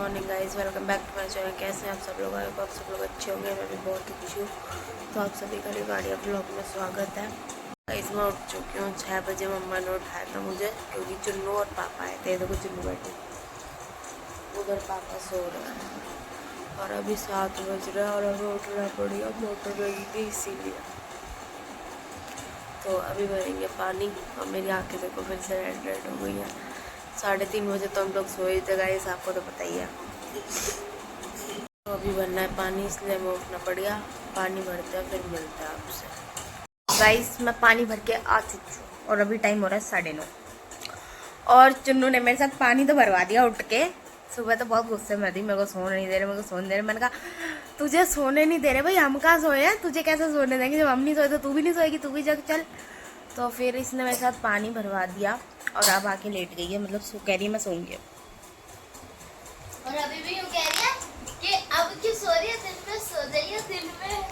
Morning guys, welcome back to my channel. कैसे हैं आप सब लोग? आप सब लोग अच्छे होंगे। मैं भी बहुत ही खुश हूँ। तो आप सभी का गाड़िया ब्लॉग में स्वागत है। गाइस मैं उठ चुकी हूँ 6 बजे। मम्मा ने उठाया था मुझे क्योंकि चुन्नू और पापा आए थे। देखो चुन्नू बैठे, उधर पापा सो रहे हैं और अभी 7 बज रहे हैं और हमें उठना पड़ेगा, मोटर लगेगी इसीलिए। तो अभी भरेंगे पानी और मेरी आँखें देखो फिर से रेड रेड हो गई हैं। 3:30 बजे तो हम लोग सोए थे गाइस, आपको तो पता ही है। तो अभी भरना है पानी, इसलिए हमें उठना पड़ गया। पानी भरते हैं फिर मिलते हैं आपसे। गाइस मैं पानी भर के आ चुकी हूँ और अभी टाइम हो रहा है 9:30 और चुन्नू ने मेरे साथ पानी तो भरवा दिया उठ के। सुबह तो बहुत गुस्से में थी, मेरे को सोने नहीं दे रहे, मेरे को सोने दे रहे। मैंने कहा तुझे सोने नहीं दे रहे भाई, हम कहाँ सोए हैं, तुझे कैसे सोने देंगे? जब हम नहीं सोए तो तू भी नहीं सोएगी, तू भी जग चल। तो फिर इसने मेरे साथ पानी भरवा दिया और अब आके लेट गई है, मतलब कह रही है मैं सोऊंगी। और अभी भी यूँ कह रही है कि अब क्यों सो रही है, दिन में सो जाइए दिन में।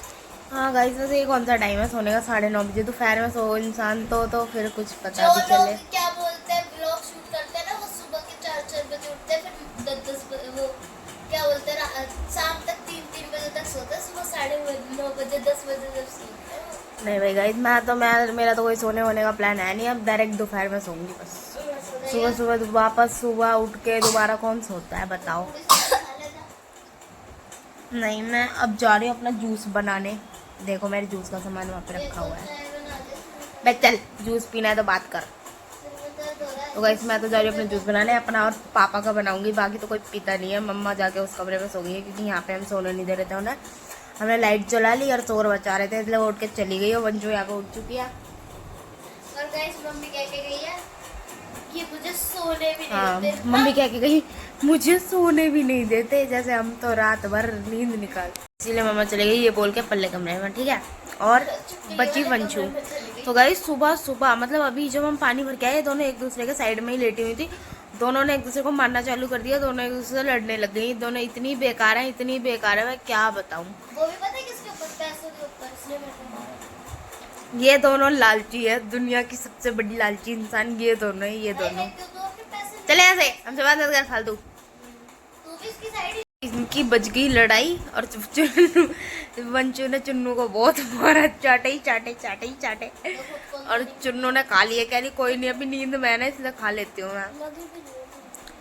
हाँ गाइस, वैसे ये कौन सा टाइम है सोने का? 9:30 बजे। दोपहर में सो इंसान तो फिर कुछ पता भी चले। क्या बोलते हैं, ब्लॉग शूट करते हैं ना, वो सुबह के 4 बजे उठते हैं, फिर 10 बजे वो क्या बोलते हैं, शाम तक 3 बजे तक सोते हैं, सुबह 9:30 बजे 10 बजे जब सोते हैं। नहीं भाई गाइस, मेरा तो कोई सोने होने का प्लान है नहीं। अब डायरेक्ट दोपहर में सोऊंगी बस। सुबह वापस सुबह उठ के दोबारा कौन सोता है बताओ? नहीं, मैं अब जा रही हूँ अपना जूस बनाने। देखो मेरे जूस का सामान वहाँ पे रखा हुआ है। भाई चल, जूस पीना है तो बात कर। तो गाइस मैं तो जा रही हूँ अपना जूस बनाने, अपना और पापा का बनाऊंगी, बाकी तो कोई पीता नहीं है। मम्मा जाके उस कमरे में सो गई है क्योंकि यहाँ पे हम सोने नहीं दे रहे थे उन्हें। हमने लाइट जला ली और शोर बचा रहे थे, इसलिए उठ के चली गई और वंजू यहाँ पे उठ चुकी है। और गाइस मम्मी कह के गई है कि मुझे सोने भी नहीं देते। मम्मी कह के गई मुझे सोने भी नहीं देते, जैसे हम तो रात भर नींद निकाल। इसीलिए मम्मा चले गई ये बोल के पल्ले कमरे में, ठीक है। और बची वंशु। तो गाइस सुबह सुबह मतलब अभी जब हम पानी भर के आए, दोनों एक दूसरे के साइड में ही लेटी हुई थी। दोनों ने एक दूसरे को मारना चालू कर दिया, दोनों एक दूसरे से लड़ने लग गई। दोनों इतनी बेकार है, इतनी बेकार है, मैं क्या बताऊं। वो भी पता है किसके ऊपर, पैसों के ऊपर, इसलिए मेरे को मारा। ये दोनों लालची है, दुनिया की सबसे बड़ी लालची इंसान ये दोनों है, ये दोनों। चले यहाँ से, हमसे बात मत कर फालतू। तू भी इसकी साइड। इनकी बच गई लड़ाई और वंशु ने चुन्नू को बहुत मारा, चाटे चाटे। और चुन्नू ने खा लिया, कह रही कोई नहीं अभी नींद में है ना इसलिए खा लेती हूँ मैं।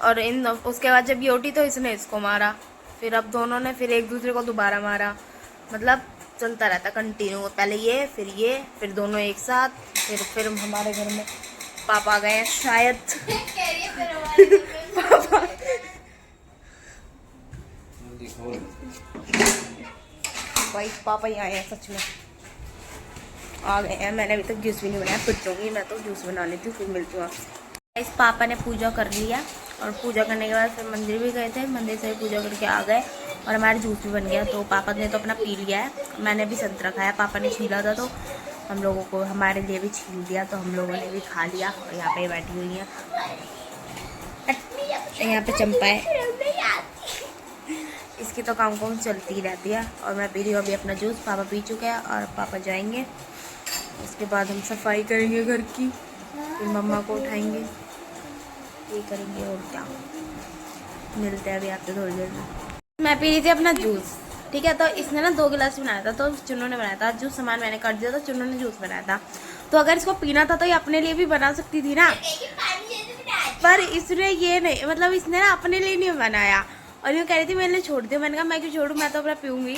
और उसके बाद जब ये उठी तो इसने इसको मारा, फिर अब दोनों ने फिर एक दूसरे को दोबारा मारा। मतलब चलता रहता कंटिन्यू, पहले ये फिर दोनों एक साथ। फिर हमारे घर में पापा आ गए हैं शायद। पापा भाई पापा ही आए हैं, सच में आ गए हैं। मैंने अभी तक जूस भी नहीं बनाया, सोचूंगी मैं तो जूस बना लेती हूँ, फिर मिलती हूँ आपसे। इस पापा ने पूजा कर लिया और पूजा करने के बाद फिर मंदिर भी गए थे, मंदिर से पूजा करके आ गए और हमारा जूस भी बन गया। तो पापा ने तो अपना पी लिया है, मैंने भी संतरा खाया। पापा ने छीला था तो हम लोगों को हमारे लिए भी छील दिया, तो हम लोगों ने भी खा लिया। और यहाँ पे बैठी हुई है, यहाँ पे चंपा है, इसकी तो काम चलती ही रहती है। और मैं पी रही हूँ अभी अपना जूस, पापा पी चुके हैं और पापा जाएंगे। उसके बाद हम सफाई करेंगे घर की, फिर मम्मा को उठाएंगे, ये करेंगे और क्या। मिलते हैं अभी आपसे थोड़ी देर में। मैं पी रही थी अपना जूस, ठीक है। तो इसने ना 2 गिलास बनाया था, तो चुन्नू ने बनाया था जूस, सामान मैंने काट दिया, तो चुन्नू ने जूस बनाया था। तो अगर इसको पीना था तो ये अपने लिए भी बना सकती थी ना, पर इसने ये नहीं, मतलब इसने ना अपने लिए नहीं बनाया। और यूँ कह रही थी मेरे लिए छोड़ दिया। मैंने कहा मैं क्यों छोड़ूं, मैं तो अपना पीऊंगी।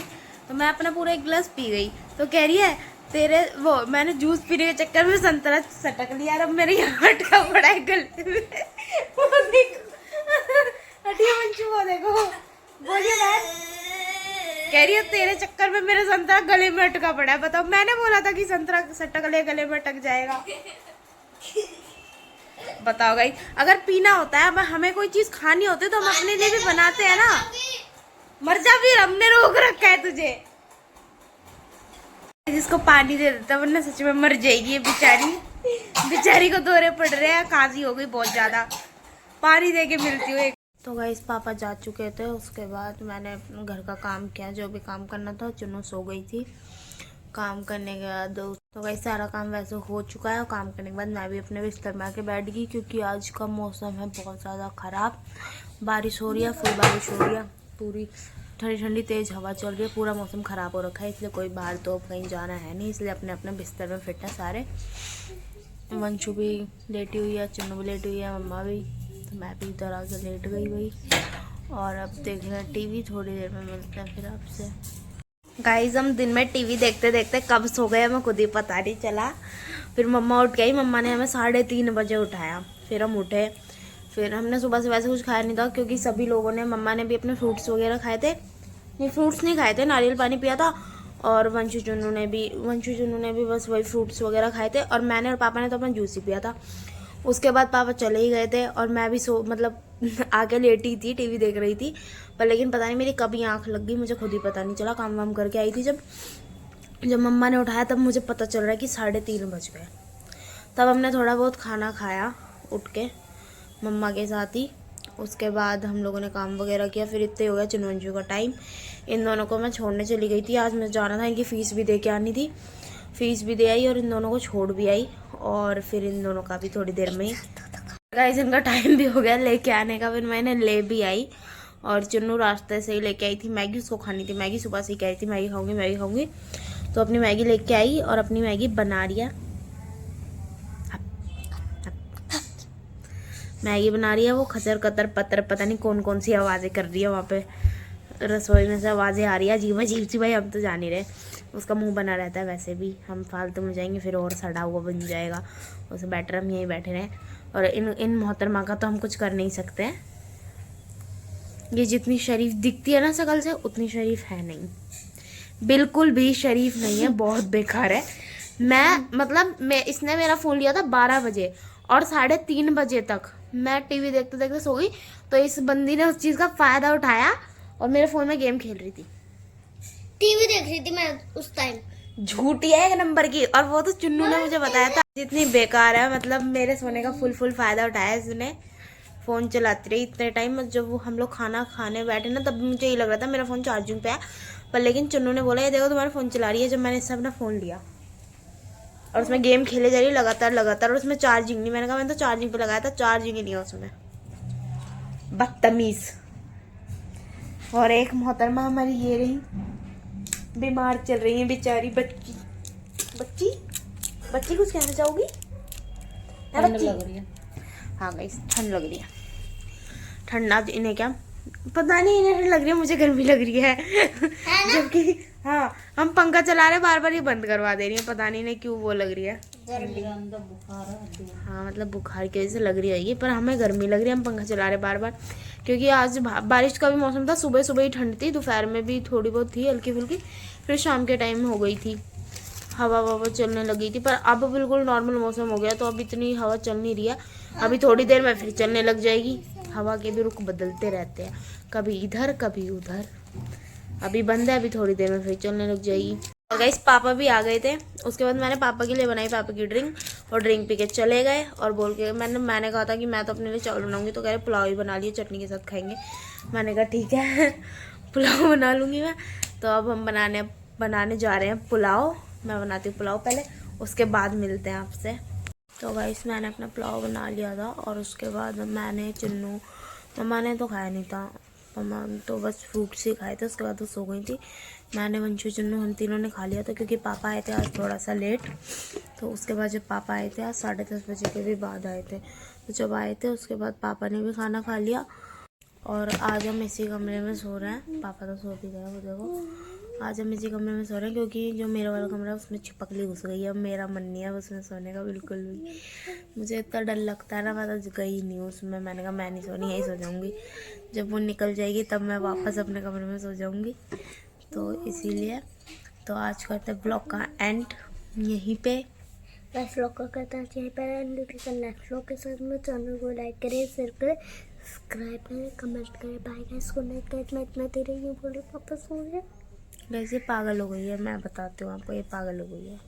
तो मैं अपना पूरा 1 गिलास पी गई। तो कह रही है तेरे वो मैंने जूस पीने के चक्कर में संतरा सटक लिया, अब मेरे यहाँ अटका पड़ा है गले में। वो देखो हटिया मंचू, वो देखो बोलिए बात। कह रही है तेरे चक्कर में मेरा संतरा गले में अटका पड़ा है। बताओ, मैंने बोला था कि संतरा सटक ले गले में अटक जाएगा। बताओ गाइस, अगर पीना होता है, हमें कोई चीज खानी होती है तो हम अपने लिए भी बनाते हैं ना। मर जा फिर, हमने रोक रखा है तुझे। जिसको पानी दे देता वरना सच में मर जाएगी ये बेचारी को दौरे पड़ रहे हैं, खांसी हो गई बहुत ज्यादा। पानी दे के मिलती हूँ। तो गाइस पापा जा चुके थे, उसके बाद मैंने अपने घर का काम किया, जो भी काम करना था। चुन्नू सो गई थी। काम करने के बाद तो गाइस सारा काम वैसे हो चुका है। और काम करने के बाद मैं भी अपने बिस्तर में आके बैठ गई, क्योंकि आज का मौसम है बहुत ज़्यादा ख़राब। बारिश हो रही है, फुल बारिश हो रही है, पूरी ठंडी ठंडी तेज़ हवा चल रही है, पूरा मौसम ख़राब हो रखा है, इसलिए कोई बाहर तो कहीं जाना है नहीं, इसलिए अपने अपने बिस्तर में फिट है सारे। वंशु भी लेटी हुई है, चुन्नू भी लेटी हुई है, मम्मा भी, तो मैं भी इधर आके लेट गई भाई। और अब देख रहे हैं टीवी, थोड़ी देर में मिलते हैं फिर आपसे। गाइस हम दिन में टीवी देखते देखते कब सो गए हमें खुद ही पता नहीं चला। फिर मम्मा उठ गई, मम्मा ने हमें 3:30 बजे उठाया, फिर हम उठे। फिर हमने सुबह से वैसे कुछ खाया नहीं था क्योंकि सभी लोगों ने, मम्मा ने भी अपने फ्रूट्स वगैरह खाए थे, नहीं फ्रूट्स नहीं खाए थे, नारियल पानी पिया था। और वंशु चुन्नू ने भी बस वही फ्रूट्स वगैरह खाए थे, और मैंने और पापा ने तो अपना जूस ही पिया था। उसके बाद पापा चले ही गए थे और मैं भी आके लेटी थी, टीवी देख रही थी, पर लेकिन पता नहीं मेरी कभी आंख लग गई, मुझे खुद ही पता नहीं चला। काम वाम करके आई थी, जब मम्मा ने उठाया तब मुझे पता चल रहा है कि 3:30 बज गए। तब हमने थोड़ा बहुत खाना खाया उठ के मम्मा के साथ ही। उसके बाद हम लोगों ने काम वगैरह किया, फिर इतने हो गया चुनवंजू का टाइम। इन दोनों को मैं छोड़ने चली गई थी, आज मुझे जाना था, इनकी फ़ीस भी दे के आनी थी, फ़ीस भी दे आई और इन दोनों को छोड़ भी आई। और फिर इन दोनों का भी थोड़ी देर में ही गाइस इनका टाइम भी हो गया लेके आने का, फिर मैंने ले भी आई। और चुन्नू रास्ते से ही लेके आई थी मैगी, उसको खानी थी मैगी, सुबह से ही कह रही थी मैगी खाऊंगी, तो अपनी मैगी लेके आई और अपनी मैगी बना रही है। मैगी बना रही है वो, खचर कतर पतर पता नहीं कौन कौन सी आवाज़ें कर रही है वहाँ पे, रसोई में से आवाज़ें आ रही है अजीब अजीब सी, भाई हम तो जान ही रहे। उसका मुंह बना रहता है, वैसे भी हम फालतू में जाएंगे फिर और सड़ा हुआ बन जाएगा, उससे बेटर हम यहीं बैठे रहें। और इन मोहतरमा का तो हम कुछ कर नहीं सकते हैं, ये जितनी शरीफ दिखती है ना शक्ल से उतनी शरीफ है नहीं, बिल्कुल भी शरीफ नहीं है, बहुत बेकार है। मैं इसने मेरा फ़ोन लिया था 12 बजे और 3:30 बजे तक मैं टीवी देखते देखते सो गई, तो इस बंदी ने उस चीज़ का फ़ायदा उठाया और मेरे फ़ोन में गेम खेल रही थी, टीवी देख रही थी मैं उस टाइम। झूठी है एक नंबर की। और वो तो चुन्नू ने मुझे बताया था, जितनी बेकार है, मतलब मेरे सोने का फुल फ़ायदा उठाया इसने। फ़ोन चलाती रही इतने टाइम, जब वो हम लोग खाना खाने बैठे ना तब मुझे ये लग रहा था मेरा फ़ोन चार्जिंग पे है, पर लेकिन चुन्नू ने बोला ये देखो तुम्हारा फ़ोन चला रही है, जब मैंने इससे अपना फ़ोन लिया और उसमें गेम खेले जा रही है लगातार और उसमें चार्जिंग नहीं। मैंने कहा मैंने तो चार्जिंग पे लगाया था, चार्जिंग ही नहीं है उसमें, बदतमीज़। और एक मोहतरमा हमारी ये रही, बीमार चल रही है बेचारी बच्ची कुछ कहना चाहोगी? ठंड लग रही है। हाँ गाइस ठंड लग रही है, ठंडा इन्हें क्या पता नहीं, इन्हें ठंड लग रही है, मुझे गर्मी लग रही है जबकि हाँ हम पंखा चला रहे बार बार ये बंद करवा दे रही है, पता नहीं इन्हें क्यों वो लग रही है, हाँ मतलब बुखार की वजह से लग रही है, पर हमें गर्मी लग रही है, हम पंखा चला रहे बार बार क्योंकि आज बारिश का भी मौसम था। सुबह ही ठंड थी, दोपहर में भी थोड़ी बहुत थी हल्की फुल्की, फिर शाम के टाइम हो गई थी, हवा चलने लगी थी, पर अब बिल्कुल नॉर्मल मौसम हो गया, तो अब इतनी हवा चल नहीं रही है, अभी थोड़ी देर में फिर चलने लग जाएगी। हवा के भी रुख बदलते रहते हैं, कभी इधर कभी उधर, अभी बंद है, अभी थोड़ी देर में फिर चलने लग जाएगी। और गाइस पापा भी आ गए थे, उसके बाद मैंने पापा के लिए बनाई पापा की ड्रिंक, और ड्रिंक पी के चले गए। और बोल के मैंने कहा था कि मैं तो अपने लिए चावल बनाऊंगी, तो कह रहे पुलाव ही बना लिए, चटनी के साथ खाएंगे। मैंने कहा ठीक है पुलाव बना लूँगी मैं। तो अब हम बनाने जा रहे हैं पुलाव, मैं बनाती हूँ पुलाव पहले, उसके बाद मिलते हैं आपसे। तो गाइस मैंने अपना पुलाव बना लिया था, और उसके बाद मैंने चुन्नू, मम्मा ने तो खाया नहीं था, मम्मा तो बस फ्रूट्स ही खाए थे, उसके बाद वो सो गई थी। मैंने वंशु चुन्नू हम तीनों ने खा लिया था क्योंकि पापा आए थे आज थोड़ा सा लेट, तो उसके बाद जब पापा आए थे आज 10:30 बजे के भी बाद आए थे, तो जब आए थे उसके बाद पापा ने भी खाना खा लिया। और आज हम इसी कमरे में सो रहे हैं, पापा तो सो भी गए, वो देखो आज हम इसी कमरे में सो रहे हैं क्योंकि जो मेरा वाला कमरा है उसमें छिपकली घुस गई है, अब मेरा मन नहीं है उसमें सोने का बिल्कुल भी, मुझे इतना डर लगता है ना, मैं तो गई नहीं उसमें, मैंने कहा मैं नहीं सोनी, यहीं सो जाऊँगी, जब वो निकल जाएगी तब मैं वापस अपने कमरे में सो जाऊँगी, तो इसीलिए। तो आज करते ब्लॉग का एंड यहीं पे, नेक्स्ट व्लॉग का करता है यहीं पर एंड, नेक्स्ट व्लॉग के साथ में चैनल को लाइक करें, शेयर करें, सब्सक्राइब करें, कमेंट करें। Bye guys, good night guys, मैं इतना देर ही बोले वापस हो गया। वैसे पागल हो गई है, मैं बताती हूँ आपको, ये पागल हो गई है।